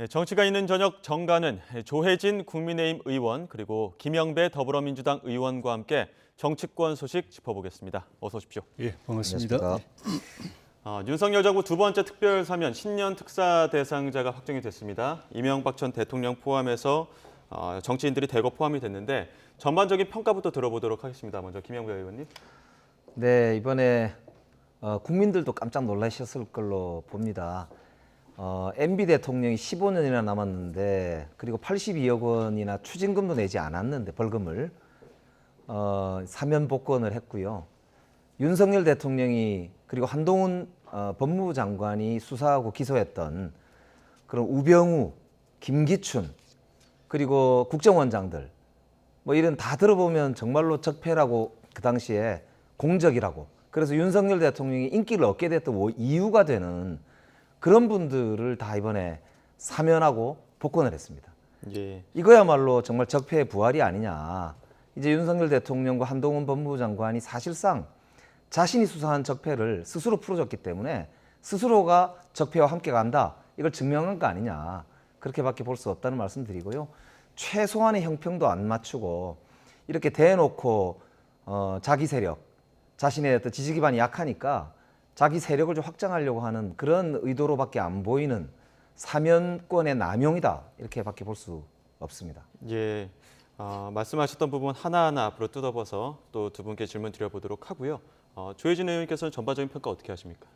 정치가 있는 저녁 정가는 조혜진 국민의힘 의원 그리고 김영배 더불어민주당 의원과 함께 정치권 소식 짚어보겠습니다. 어서 오십시오. 예, 반갑습니다. 안녕하십니까. 윤석열 정부 두 번째 특별 사면 신년 특사 대상자가 확정이 됐습니다. 이명박 전 대통령 포함해서 정치인들이 대거 포함이 됐는데 전반적인 평가부터 들어보도록 하겠습니다. 먼저 김영배 의원님. 네, 이번에 국민들도 깜짝 놀라셨을 걸로 봅니다. MB 대통령이 15년이나 남았는데 그리고 82억 원이나 추징금도 내지 않았는데 벌금을 사면 복권을 했고요. 윤석열 대통령이 그리고 한동훈 법무부 장관이 수사하고 기소했던 그런 우병우, 김기춘 그리고 국정원장들 뭐 이런 다 들어보면 정말로 적폐라고 그 당시에 공적이라고 그래서 윤석열 대통령이 인기를 얻게 됐던 이유가 되는 그런 분들을 다 이번에 사면하고 복권을 했습니다. 예. 이거야말로 정말 적폐의 부활이 아니냐. 이제 윤석열 대통령과 한동훈 법무부 장관이 사실상 자신이 수사한 적폐를 스스로 풀어줬기 때문에 스스로가 적폐와 함께 간다. 이걸 증명한 거 아니냐. 그렇게밖에 볼 수 없다는 말씀 드리고요. 최소한의 형평도 안 맞추고 이렇게 대놓고 자기 세력, 자신의 어떤 지지 기반이 약하니까 자기 세력을 좀 확장하려고 하는 그런 의도로밖에 안 보이는 사면권의 남용이다. 이렇게밖에 볼 수 없습니다. 예. 말씀하셨던 부분 하나하나 앞으로 뜯어봐서 또 두 분께 질문 드려보도록 하고요. 조혜진 의원님께서는 전반적인 평가 어떻게 하십니까?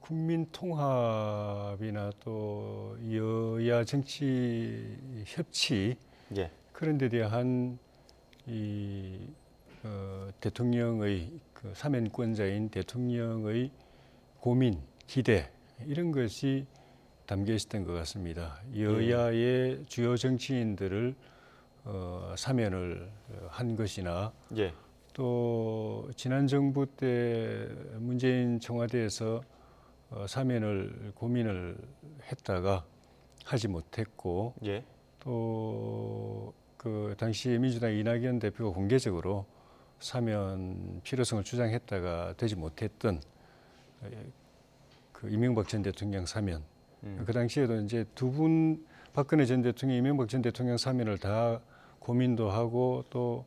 국민 통합이나 또 여야 정치 협치 예. 그런 데 대한 이 대통령의 그 사면권자인 대통령의 고민, 기대 이런 것이 담겨 있었던 것 같습니다. 여야의 주요 정치인들을 사면을 한 것이나 예. 또 지난 정부 때 문재인 청와대에서 사면을 고민을 했다가 하지 못했고 예. 또 그 당시 민주당 이낙연 대표가 공개적으로 사면 필요성을 주장했다가 되지 못했던 그 이명박 전 대통령 사면. 그 당시에도 이제 두 분 박근혜 전 대통령, 이명박 전 대통령 사면을 다 고민도 하고 또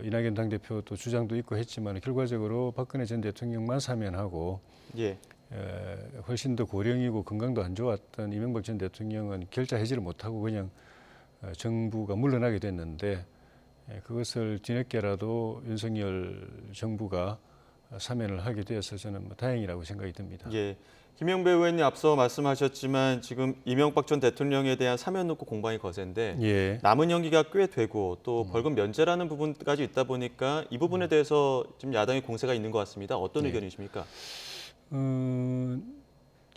이낙연 당대표도 주장도 있고 했지만 결과적으로 박근혜 전 대통령만 사면하고 예. 훨씬 더 고령이고 건강도 안 좋았던 이명박 전 대통령은 결자 해지를 못하고 그냥 정부가 물러나게 됐는데 그것을 뒤늦게라도 윤석열 정부가 사면을 하게 되어서 저는 다행이라고 생각이 듭니다. 예. 김영배 의원님 앞서 말씀하셨지만 지금 이명박 전 대통령에 대한 사면 놓고 공방이 거센데 예. 남은 형기가 꽤 되고 또 벌금 면제라는 부분까지 있다 보니까 이 부분에 대해서 지금 야당의 공세가 있는 것 같습니다. 어떤 의견이십니까?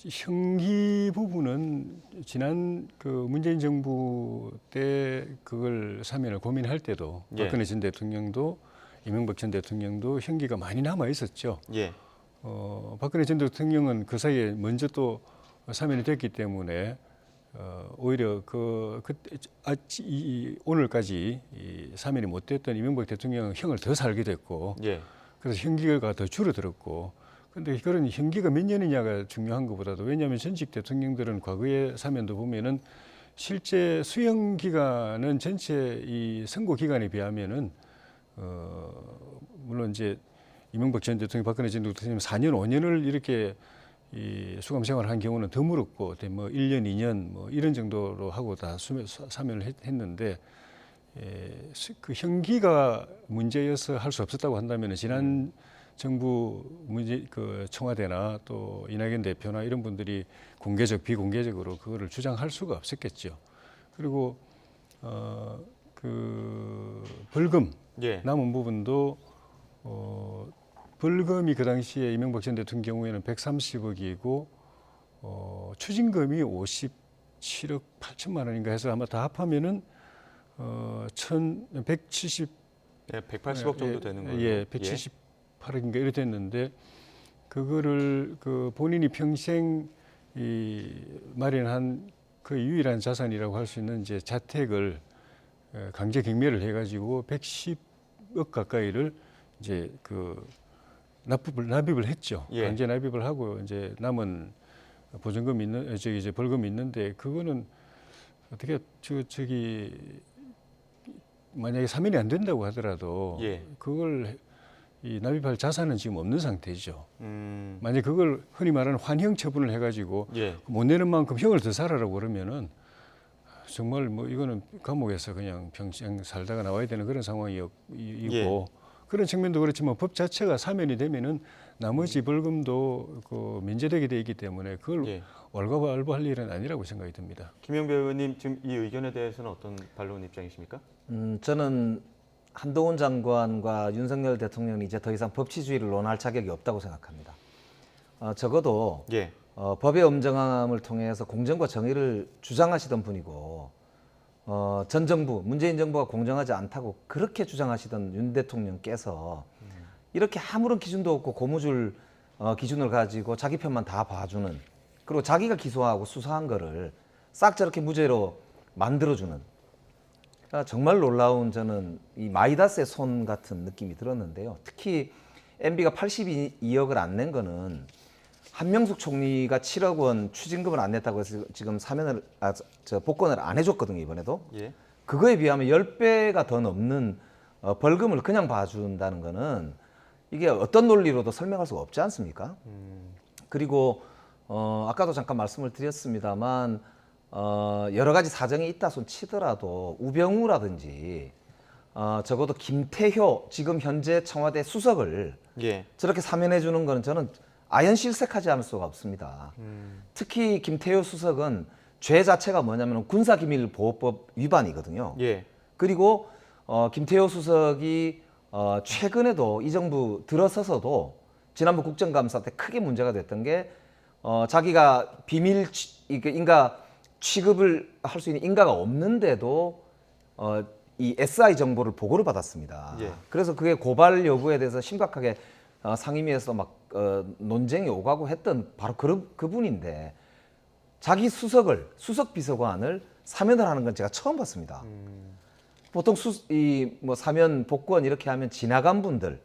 형기 부분은 지난 그 문재인 정부 때 그걸 사면을 고민할 때도 예. 박근혜 전 대통령도 이명박 전 대통령도 형기가 많이 남아 있었죠. 예. 박근혜 전 대통령은 그 사이에 먼저 또 사면이 됐기 때문에 오히려 오늘까지 사면이 못 됐던 이명박 대통령은 형을 더 살게 됐고 예. 그래서 형기가 더 줄어들었고 근데 그런 형기가 몇 년이냐가 중요한 것보다도 왜냐하면 전직 대통령들은 과거의 사면도 보면은 실제 수형 기간은 전체 이 선고 기간에 비하면은 물론 이제 이명박 전 대통령, 박근혜 전 대통령 4년, 5년을 이렇게 이 수감 생활을 한 경우는 드물었고 뭐 1년, 2년 뭐 이런 정도로 하고 다 사면을 했는데 그 형기가 문제여서 할 수 없었다고 한다면 지난 정부 그 청와대나 또 이낙연 대표나 이런 분들이 공개적 비공개적으로 그거를 주장할 수가 없었겠죠. 그리고 그 벌금 예. 남은 부분도 벌금이 그 당시에 이명박 전 대통령 경우에는 130억이고 추징금이 57억 8천만 원인가 해서 아마 다 합하면은 170 예, 180억 정도 되는 거예요. 예, 178억인가 이래 됐는데 그거를 그 본인이 평생 마련한 그 유일한 자산이라고 할 수 있는 이제 자택을 강제 경매를 해가지고 110억 가까이를 이제 그 납입을 했죠. 예. 강제 납입을 하고 이제 남은 보전금 있는 저기 이제 벌금이 있는데 그거는 어떻게 저기 만약에 사면이 안 된다고 하더라도 예. 그걸 이 납입할 자산은 지금 없는 상태죠. 만약 그걸 흔히 말하는 환형 처분을 해가지고 예. 못 내는 만큼 형을 더 살아라고 그러면은 정말 뭐 이거는 감옥에서 그냥 평생 살다가 나와야 되는 그런 상황이고 예. 그런 측면도 그렇지만 법 자체가 사면이 되면은 나머지 벌금도 그 면제되게 돼 있기 때문에 그걸 예. 왈가왈부할 일은 아니라고 생각이 듭니다. 김영배 의원님 지금 이 의견에 대해서는 어떤 반론 입장이십니까? 저는 한동훈 장관과 윤석열 대통령이 이제 더 이상 법치주의를 논할 자격이 없다고 생각합니다. 적어도 예. 법의 엄정함을 통해서 공정과 정의를 주장하시던 분이고 전 정부, 문재인 정부가 공정하지 않다고 그렇게 주장하시던 윤 대통령께서 이렇게 아무런 기준도 없고 고무줄 기준을 가지고 자기 편만 다 봐주는, 그리고 자기가 기소하고 수사한 거를 싹 저렇게 무죄로 만들어주는, 정말 놀라운 저는 이 마이다스의 손 같은 느낌이 들었는데요. 특히 MB가 82억을 안 낸 거는 한명숙 총리가 7억 원 추징금을 안 냈다고 해서 지금 사면을 복권을 안 해줬거든요, 이번에도. 예. 그거에 비하면 10배가 더 넘는 벌금을 그냥 봐준다는 거는 이게 어떤 논리로도 설명할 수가 없지 않습니까? 그리고 아까도 잠깐 말씀을 드렸습니다만 여러 가지 사정이 있다 손 치더라도 우병우라든지 적어도 김태효 지금 현재 청와대 수석을 예. 저렇게 사면해 주는 거는 저는 아연실색하지 않을 수가 없습니다. 특히 김태효 수석은 죄 자체가 뭐냐면 군사기밀보호법 위반이거든요. 예. 그리고 김태효 수석이 최근에도 이 정부 들어서서도 지난번 국정감사 때 크게 문제가 됐던 게 자기가 비밀 인가 취급을 할 수 있는 인가가 없는데도 이 SI 정보를 보고를 받았습니다. 예. 그래서 그게 고발 여부에 대해서 심각하게 상임위에서 막 논쟁이 오가고 했던 바로 그분인데 자기 수석 비서관을 사면을 하는 건 제가 처음 봤습니다. 보통 뭐 사면 복권 이렇게 하면 지나간 분들,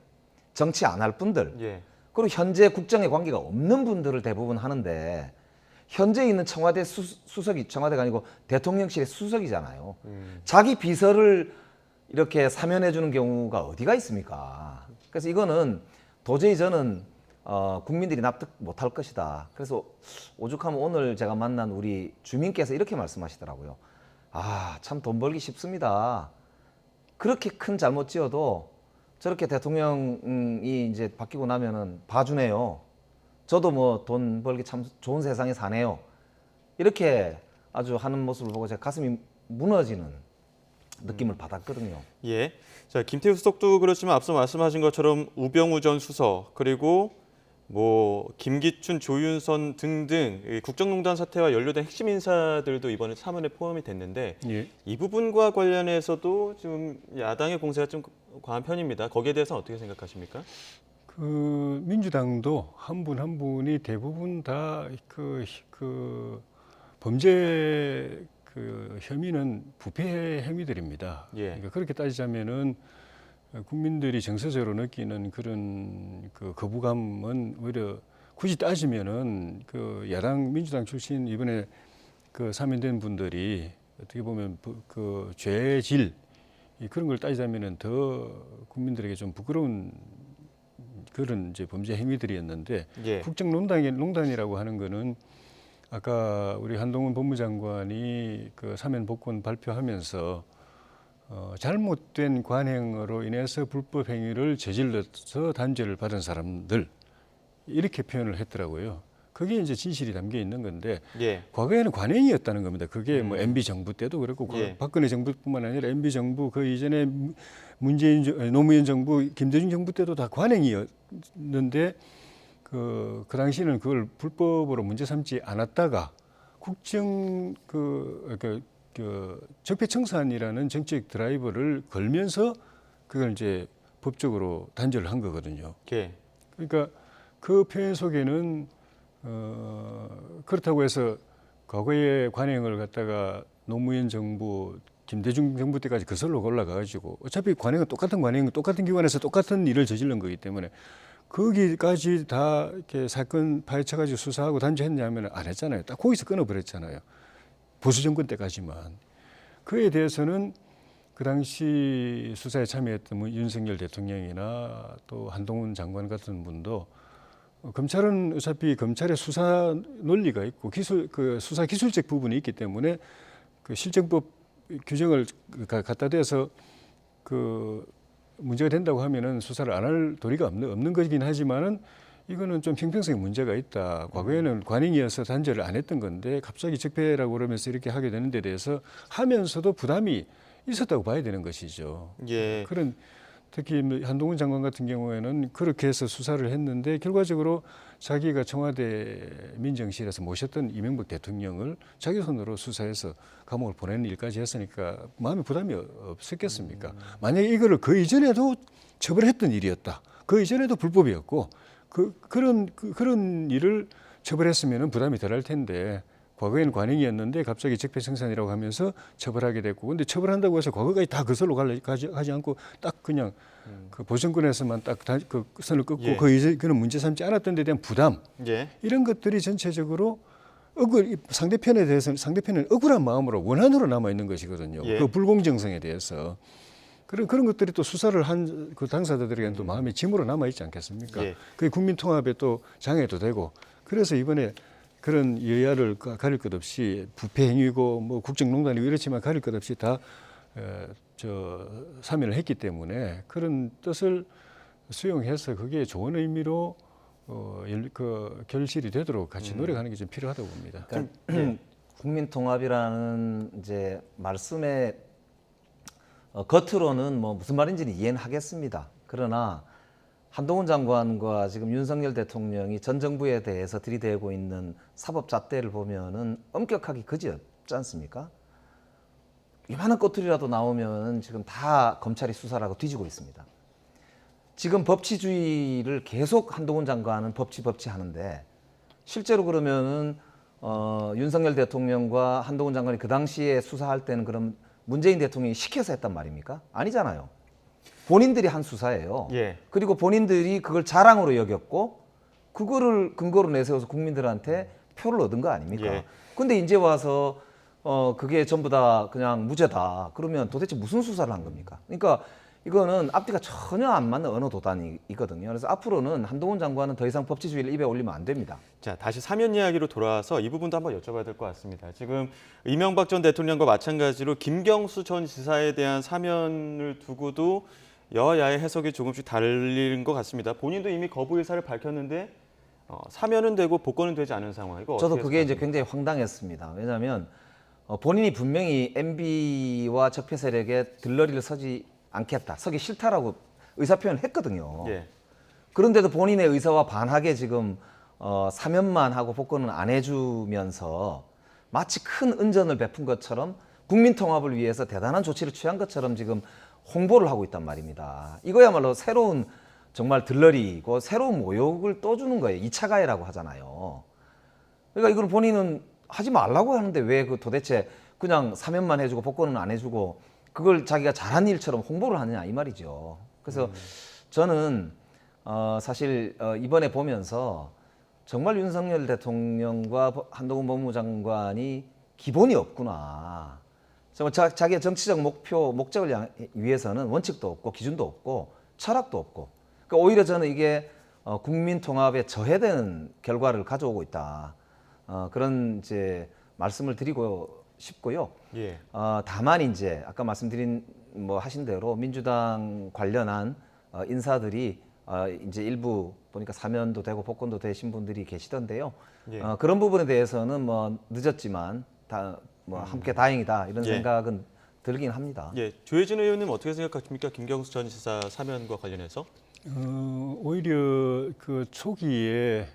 정치 안 할 분들, 예. 그리고 현재 국정에 관계가 없는 분들을 대부분 하는데 현재 있는 청와대 수석이 청와대가 아니고 대통령실의 수석이잖아요. 자기 비서를 이렇게 사면해 주는 경우가 어디가 있습니까? 그래서 이거는 도저히 저는 국민들이 납득 못할 것이다. 그래서 오죽하면 오늘 제가 만난 우리 주민께서 이렇게 말씀하시더라고요. 참 돈 벌기 쉽습니다. 그렇게 큰 잘못 지어도 저렇게 대통령이 이제 바뀌고 나면은 봐주네요. 저도 뭐 돈 벌기 참 좋은 세상에 사네요. 이렇게 아주 하는 모습을 보고 제가 가슴이 무너지는 느낌을 받았거든요. 예. 자, 김태우 수석도 그렇지만 앞서 말씀하신 것처럼 우병우 전 수석 그리고 뭐 김기춘, 조윤선 등등 이 국정농단 사태와 연루된 핵심 인사들도 이번에 사면에 포함이 됐는데 예. 이 부분과 관련해서도 좀 야당의 공세가 좀 과한 편입니다. 거기에 대해서 어떻게 생각하십니까? 그 민주당도 한 분 한 분이 대부분 다 그 범죄 그 혐의는 부패 혐의들입니다. 예. 그러니까 그렇게 따지자면은 국민들이 정서적으로 느끼는 그런 그 거부감은 오히려 굳이 따지면은 그 야당 민주당 출신 이번에 그 사면된 분들이 어떻게 보면 그 죄의 질 그런 걸 따지자면은 더 국민들에게 좀 부끄러운 그런 이제 범죄 행위들이었는데 예. 국정농단이라고 하는 거는 아까 우리 한동훈 법무장관이 그 사면 복권 발표하면서 잘못된 관행으로 인해서 불법 행위를 저질러서 단죄를 받은 사람들 이렇게 표현을 했더라고요. 그게 이제 진실이 담겨 있는 건데 예. 과거에는 관행이었다는 겁니다. 그게 뭐 MB 정부 때도 그렇고 예. 박근혜 정부뿐만 아니라 MB 정부 그 이전에 노무현 정부, 김대중 정부 때도 다 관행이었는데 그 당시에는 그걸 불법으로 문제 삼지 않았다가 국정 그 적폐청산이라는 정책 드라이버를 걸면서 그걸 이제 법적으로 단죄를 한 거거든요. 예. 그러니까 그 표현 속에는 그렇다고 해서 과거의 관행을 갖다가 노무현 정부, 김대중 정부 때까지 거슬러 올라가가지고 어차피 관행은 똑같은 기관에서 똑같은 일을 저지른 거기 때문에 거기까지 다 이렇게 사건 파헤쳐가지고 수사하고 단죄했냐면 안 했잖아요. 딱 거기서 끊어버렸잖아요. 보수 정권 때까지만. 그에 대해서는 그 당시 수사에 참여했던 뭐 윤석열 대통령이나 또 한동훈 장관 같은 분도 검찰은 어차피 검찰의 수사 논리가 있고 그 수사 기술적 부분이 있기 때문에 그 실정법 규정을 갖다 대서 그 문제가 된다고 하면은 수사를 안 할 도리가 없는 거긴 하지만은 이거는 좀 형평성에 문제가 있다. 과거에는 관행이어서 단죄를 안 했던 건데 갑자기 적폐라고 그러면서 이렇게 하게 되는 데 대해서 하면서도 부담이 있었다고 봐야 되는 것이죠. 예. 그런 특히 한동훈 장관 같은 경우에는 그렇게 해서 수사를 했는데 결과적으로 자기가 청와대 민정실에서 모셨던 이명박 대통령을 자기 손으로 수사해서 감옥을 보내는 일까지 했으니까 마음에 부담이 없었겠습니까? 만약에 이거를 그 이전에도 처벌했던 일이었다. 그 이전에도 불법이었고 그런 일을 처벌했으면 부담이 덜할 텐데 과거에는 관행이었는데 갑자기 적폐청산이라고 하면서 처벌하게 됐고 근데 처벌한다고 해서 과거까지 다 그 선로 가지 않고 딱 그냥 그 보정권에서만 딱 그 선을 끊고 예. 그런 문제 삼지 않았던 데 대한 부담 예. 이런 것들이 전체적으로 상대편은 억울한 마음으로 원한으로 남아 있는 것이거든요. 예. 그 불공정성에 대해서 그런 것들이 또 수사를 한 그 당사자들에게는 또 마음의 짐으로 남아 있지 않겠습니까? 예. 그게 국민 통합에 또 장애도 되고 그래서 이번에 그런 여야를 가릴 것 없이 부패 행위고 뭐 국정농단이고 이렇지만 가릴 것 없이 다 사면을 했기 때문에 그런 뜻을 수용해서 그게 좋은 의미로 그 결실이 되도록 같이 노력하는 게 좀 필요하다고 봅니다. 그러니까 국민 통합이라는 이제 말씀에 겉으로는 뭐 무슨 말인지는 이해는 하겠습니다. 그러나 한동훈 장관과 지금 윤석열 대통령이 전 정부에 대해서 들이대고 있는 사법 잣대를 보면은 엄격하기 그지없지 않습니까? 이만한 꼬투리라도 나오면 지금 다 검찰이 수사를 하고 뒤지고 있습니다. 지금 법치주의를 계속 한동훈 장관은 법치 하는데 실제로 그러면은 윤석열 대통령과 한동훈 장관이 그 당시에 수사할 때는 그럼 문재인 대통령이 시켜서 했단 말입니까? 아니잖아요. 본인들이 한 수사예요. 예. 그리고 본인들이 그걸 자랑으로 여겼고 그거를 근거로 내세워서 국민들한테 표를 얻은 거 아닙니까? 예. 근데 이제 와서 그게 전부 다 그냥 무죄다. 그러면 도대체 무슨 수사를 한 겁니까? 그러니까 이거는 앞뒤가 전혀 안 맞는 언어 도단이거든요. 그래서 앞으로는 한동훈 장관은 더 이상 법치주의를 입에 올리면 안 됩니다. 자, 다시 사면 이야기로 돌아와서 이 부분도 한번 여쭤봐야 될 것 같습니다. 지금 이명박 전 대통령과 마찬가지로 김경수 전 지사에 대한 사면을 두고도 여야의 해석이 조금씩 다른 것 같습니다. 본인도 이미 거부 의사를 밝혔는데 사면은 되고 복권은 되지 않은 상황이고 저도 어떻게 그게 이제 해석하십니까? 굉장히 황당했습니다. 왜냐하면 본인이 분명히 MB와 적폐 세력에 들러리를 서지 않겠다, 서기 싫다라고 의사표현을 했거든요. 예. 그런데도 본인의 의사와 반하게 지금 사면만 하고 복권은 안 해주면서 마치 큰 은전을 베푼 것처럼 국민 통합을 위해서 대단한 조치를 취한 것처럼 지금 홍보를 하고 있단 말입니다. 이거야말로 새로운 정말 들러리고 새로운 모욕을 또 주는 거예요. 2차 가해라고 하잖아요. 그러니까 이걸 본인은 하지 말라고 하는데 왜 그 도대체 그냥 사면만 해주고 복권은 안 해주고 그걸 자기가 잘한 일처럼 홍보를 하느냐 이 말이죠. 그래서 저는 사실 이번에 보면서 정말 윤석열 대통령과 한동훈 법무장관이 기본이 없구나. 정말 자기의 정치적 목적을 위해서는 원칙도 없고 기준도 없고 철학도 없고. 그러니까 오히려 저는 이게 국민 통합에 저해되는 결과를 가져오고 있다. 그런 이제 말씀을 드리고 싶고요. 예. 다만 이제 아까 말씀드린 뭐 하신 대로 민주당 관련한 인사들이 이제 일부 보니까 사면도 되고 복권도 되신 분들이 계시던데요. 예. 그런 부분에 대해서는 뭐 늦었지만 뭐 함께 다행이다 이런 예. 생각은 들긴 합니다. 예. 조혜진 의원님 어떻게 생각하십니까? 김경수 전 지사 사면과 관련해서? 오히려 그 초기에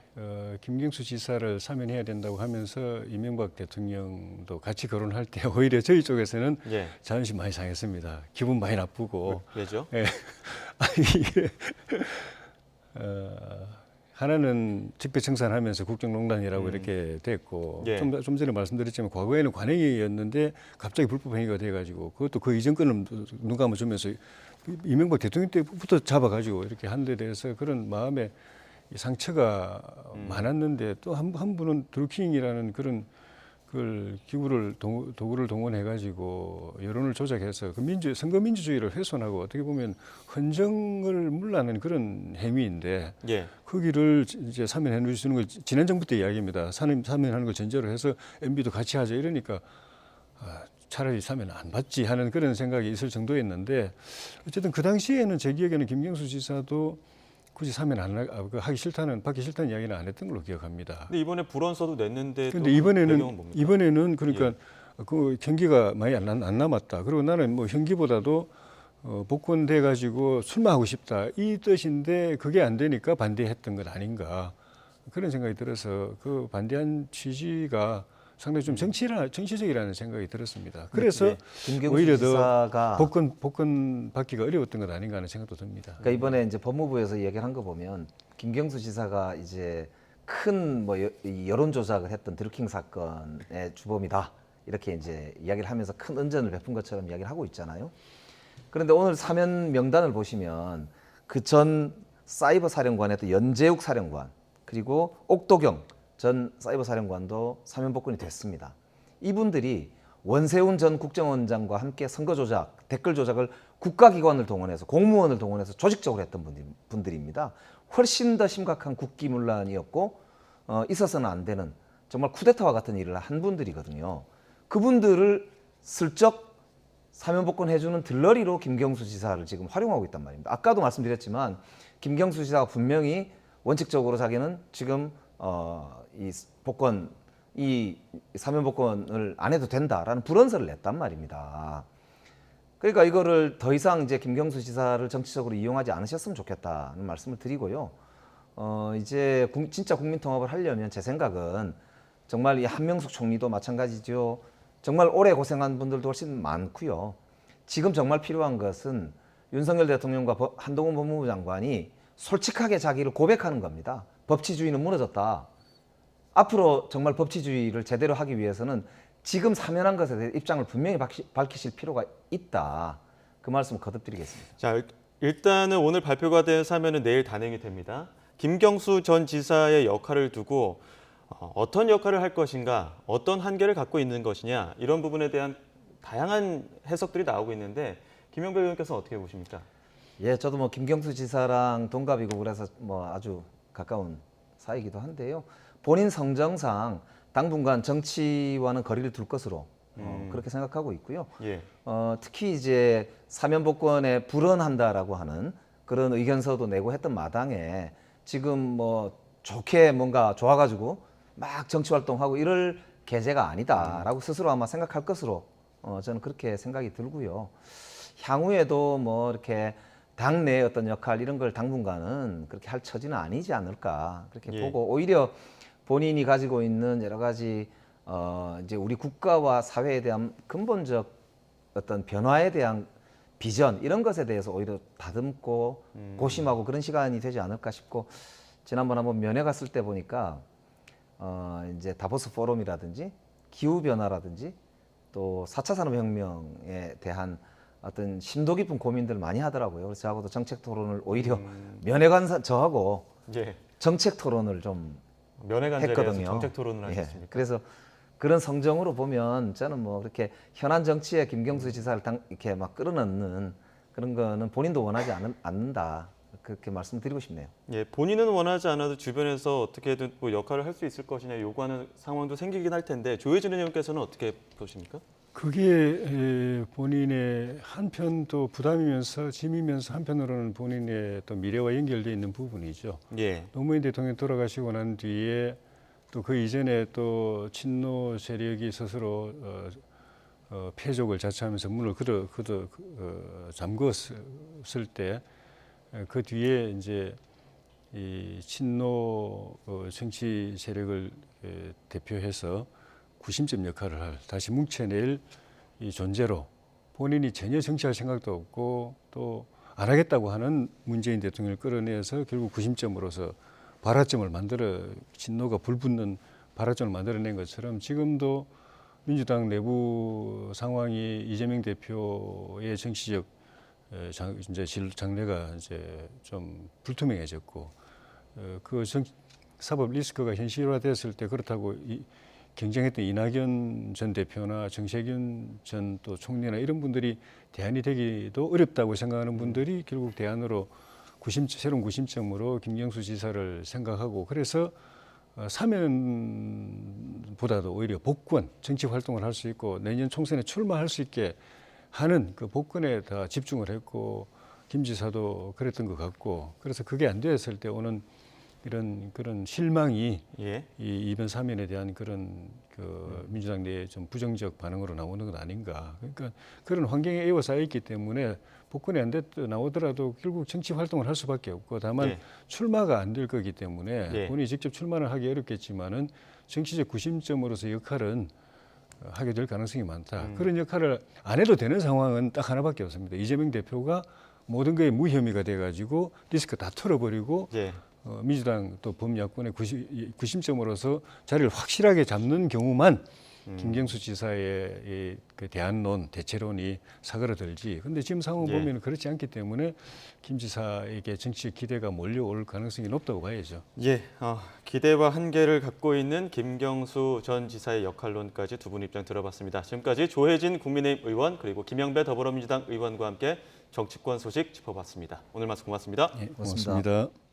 김경수 지사를 사면해야 된다고 하면서 이명박 대통령도 같이 거론할 때 오히려 저희 쪽에서는 예. 자존심 많이 상했습니다. 기분 많이 나쁘고. 왜죠? 예. 아니, 이게 하나는 적폐청산하면서 국정농단이라고 이렇게 됐고 예. 좀 전에 말씀드렸지만 과거에는 관행이었는데 갑자기 불법 행위가 돼가지고 그것도 그 이전 거는 눈 감아주면서 이명박 대통령 때부터 잡아가지고 이렇게 한 데 대해서 그런 마음의 이 상처가 많았는데 또 한 분은 드루킹이라는 그런 그 도구를 동원해가지고 여론을 조작해서 그 선거 민주주의를 훼손하고 어떻게 보면 헌정을 물라는 그런 행위인데 예. 거기를 이제 사면해 주시는 걸 지난 정부 때 이야기입니다. 사면하는 걸 전제로 해서 MB도 같이 하자 이러니까 차라리 사면 안 받지 하는 그런 생각이 있을 정도였는데 어쨌든 그 당시에는 제 기억에는 김경수 지사도 굳이 사면 하기 싫다는 받기 싫다는 이야기는 안 했던 걸로 기억합니다. 근데 이번에 불원서도 냈는데 그런데 배경은 뭡니까? 이번에는 그러니까 그 경기가 많이 안 남았다. 그리고 나는 뭐 형기보다도 복권돼 가지고 술만 하고 싶다 이 뜻인데 그게 안 되니까 반대했던 것 아닌가 그런 생각이 들어서 그 반대한 취지가 상당히 좀 정치적이라는 생각이 들었습니다. 그래서 네. 김경수 오히려 지사가 더 복권 받기가 어려웠던 것 아닌가 하는 생각도 듭니다. 그러니까 이번에 이제 법무부에서 얘기를 한 거 보면 김경수 지사가 이제 큰 뭐 여론 조작을 했던 드루킹 사건의 주범이다 이렇게 이제 이야기를 하면서 큰 은전을 베푼 것처럼 이야기를 하고 있잖아요. 그런데 오늘 사면 명단을 보시면 그 전 사이버 사령관이었던 연재욱 사령관 그리고 옥도경 전 사이버 사령관도 사면 복권이 됐습니다. 이분들이 원세훈 전 국정원장과 함께 선거 조작, 댓글 조작을 국가기관을 동원해서 공무원을 동원해서 조직적으로 했던 분들입니다. 훨씬 더 심각한 국기문란이었고 있어서는 안 되는 정말 쿠데타와 같은 일을 한 분들이거든요. 그분들을 슬쩍 사면 복권 해주는 들러리로 김경수 지사를 지금 활용하고 있단 말입니다. 아까도 말씀드렸지만 김경수 지사가 분명히 원칙적으로 자기는 지금 이 사면 복권을 안 해도 된다라는 불언서를 냈단 말입니다. 그러니까 이거를 더 이상 이제 김경수 지사를 정치적으로 이용하지 않으셨으면 좋겠다는 말씀을 드리고요. 이제 진짜 국민 통합을 하려면 제 생각은 정말 이 한명숙 총리도 마찬가지죠. 정말 오래 고생한 분들도 훨씬 많고요. 지금 정말 필요한 것은 윤석열 대통령과 한동훈 법무부 장관이 솔직하게 자기를 고백하는 겁니다. 법치주의는 무너졌다. 앞으로 정말 법치주의를 제대로 하기 위해서는 지금 사면한 것에 대해 입장을 분명히 밝히실 필요가 있다. 그 말씀을 거듭드리겠습니다. 자, 일단은 오늘 발표가 된 사면은 내일 단행이 됩니다. 김경수 전 지사의 역할을 두고 어떤 역할을 할 것인가, 어떤 한계를 갖고 있는 것이냐 이런 부분에 대한 다양한 해석들이 나오고 있는데 김영배 의원께서 어떻게 보십니까? 예, 저도 뭐 김경수 지사랑 동갑이고 그래서 뭐 아주 가까운 사이이기도 한데요. 본인 성정상 당분간 정치와는 거리를 둘 것으로 그렇게 생각하고 있고요. 예. 특히 이제 사면 복권에 불언한다라고 하는 그런 의견서도 내고 했던 마당에 지금 뭐 좋게 뭔가 좋아가지고 막 정치 활동하고 이럴 계제가 아니다라고 스스로 아마 생각할 것으로 저는 그렇게 생각이 들고요. 향후에도 뭐 이렇게 당내의 어떤 역할 이런 걸 당분간은 그렇게 할 처지는 아니지 않을까 그렇게 예. 보고 오히려 본인이 가지고 있는 여러 가지 이제 우리 국가와 사회에 대한 근본적 어떤 변화에 대한 비전 이런 것에 대해서 오히려 다듬고 고심하고 그런 시간이 되지 않을까 싶고 지난번 한번 면회 갔을 때 보니까 이제 다보스 포럼이라든지 기후 변화라든지 또 4차 산업혁명에 대한 어떤 심도 깊은 고민들을 많이 하더라고요. 그래서 저하고도 정책 토론을 오히려 면회 간 저하고 예. 정책 토론을 좀 면회 간 자리에서 했거든요. 정책 토론을 예. 하셨습니까? 그래서 그런 성정으로 보면 저는 뭐 그렇게 현안 정치에 김경수 지사를 이렇게 막 끌어넣는 그런 거는 본인도 원하지 않는다. 그렇게 말씀드리고 싶네요. 예, 본인은 원하지 않아도 주변에서 어떻게든 뭐 역할을 할 수 있을 것이냐 요구하는 상황도 생기긴 할 텐데 조혜진 의원께서는 어떻게 보십니까? 그게 본인의 한편도 부담이면서 짐이면서 한편으로는 본인의 또 미래와 연결되어 있는 부분이죠. 예. 노무현 대통령 돌아가시고 난 뒤에 또 그 이전에 또 친노 세력이 스스로 패족을 자처하면서 문을 잠궜을 때 그 뒤에 이제 이 친노 정치 세력을 대표해서 구심점 역할을 할 다시 뭉쳐낼 이 존재로 본인이 전혀 정치할 생각도 없고 또 안 하겠다고 하는 문재인 대통령을 끌어내서 결국 구심점으로서 발화점을 친노가 불붙는 발화점을 만들어낸 것처럼 지금도 민주당 내부 상황이 이재명 대표의 정치적 이제 장래가 이제 좀 불투명해졌고 그 사법 리스크가 현실화됐을 때 그렇다고 경쟁했던 이낙연 전 대표나 정세균 전 또 총리나 이런 분들이 대안이 되기도 어렵다고 생각하는 분들이 결국 대안으로 새로운 구심점으로 김경수 지사를 생각하고 그래서 사면보다도 오히려 복권 정치 활동을 할 수 있고 내년 총선에 출마할 수 있게 하는 그 복권에 더 집중을 했고 김 지사도 그랬던 것 같고 그래서 그게 안 됐을 때 오는 그런 실망이 예. 이 이번 사면에 대한 그런 그 민주당 내에 좀 부정적 반응으로 나오는 것 아닌가. 그러니까 그런 환경에 에워싸여 있기 때문에 복권이 안 나오더라도 결국 정치 활동을 할 수밖에 없고 다만 예. 출마가 안 될 거기 때문에 예. 본인이 직접 출마를 하기 어렵겠지만은 정치적 구심점으로서 역할은 하게 될 가능성이 많다. 그런 역할을 안 해도 되는 상황은 딱 하나밖에 없습니다. 이재명 대표가 모든 거에 무혐의가 돼가지고 리스크 다 털어버리고 예. 민주당 또 범야권의 구심점으로서 자리를 확실하게 잡는 경우만 김경수 지사의 그 대안론, 대체론이 사그라들지. 그런데 지금 상황 예. 보면 그렇지 않기 때문에 김 지사에게 정치 기대가 몰려올 가능성이 높다고 봐야죠. 예, 기대와 한계를 갖고 있는 김경수 전 지사의 역할론까지 두 분 입장 들어봤습니다. 지금까지 조혜진 국민의힘 의원 그리고 김영배 더불어민주당 의원과 함께 정치권 소식 짚어봤습니다. 오늘 말씀 고맙습니다. 예, 고맙습니다. 고맙습니다.